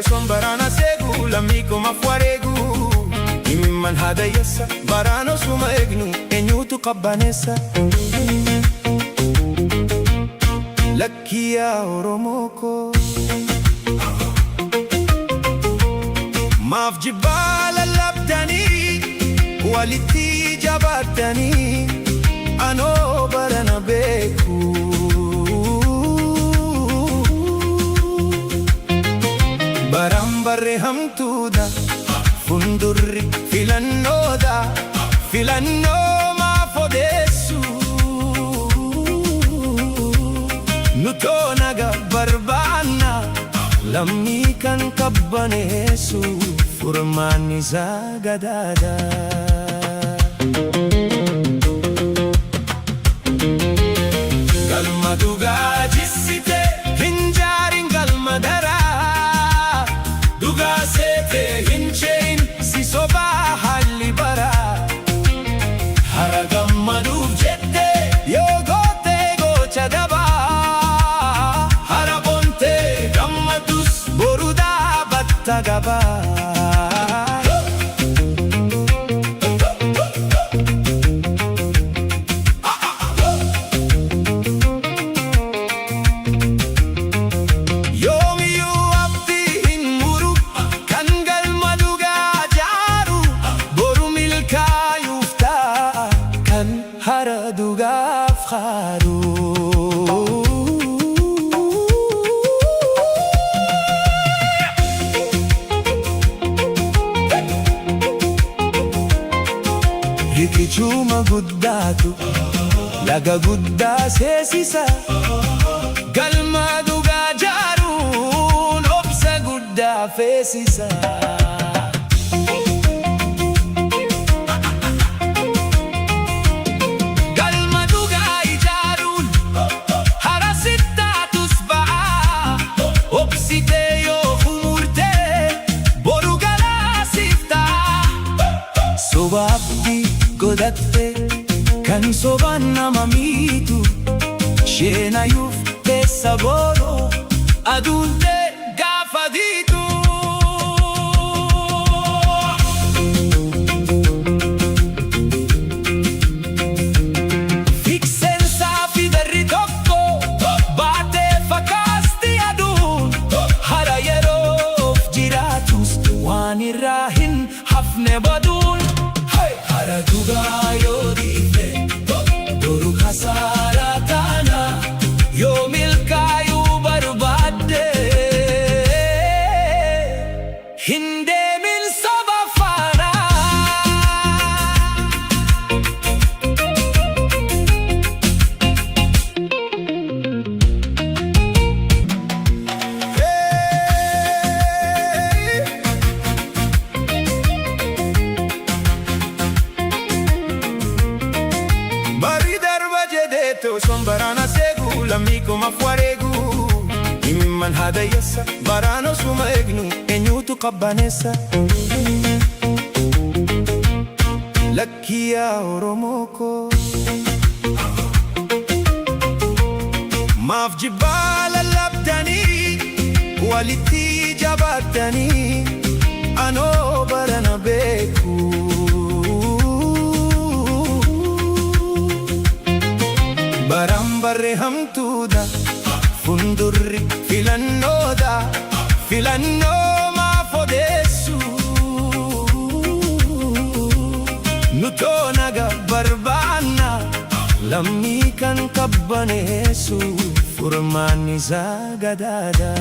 Sombarana segu lamiko mafwaregu imman hadayessa barano suma egnu enyutu qabbanessa keekiyyaa oromoko maaf jibbaa lallabdanii walitti jabaatanii anoo barana beeku barambarre hamtuudha fundurri filannoodha filannoo maaf odeessu nutoo naga barbaanna lammii kan qabbaneessu furmaanni isaa gadaadha. Galma dhugaa jissite hin jaarin galma daraa dhugaa seete hin ce'in si sobaa haalli baraa hara gammaduuf jette yoo goote gocha dabaa hara bonte gammadus boru dhaabatta gabaa. Hara dhugaaf khaaru riqichuma guddaatu laga guddaa seesisa galma dhugaa jaaruun obsa guddaa feesisa. Sobaa godhatte kan sobaan nama miitu sheenayuuf keessa booloo aduulte gaafa diitu. Fikseensaa fi darri tokko baatee fakkaasti aduun hara yeroof jiraatus waan irraa hin hafne baduun. Hara dhugaa yoo dhiifne boru kasaaraa taana yoo milkaa'uu barbaadde hin deemin soba faana. Sombarana segu lamiko mafwaregu imman hadayessa barano suma egnu enyutu qabbanessa keekiyyaa oromoko maaf jibbaa lallabdanii walitti jabaatanii anoo barana beeku barambarre hamtuudha fundurri filannoodha filannoo maaf odeessu nutoo naga barbaanna lammii kan qabbaneessu furmaanni isaa gadaadha.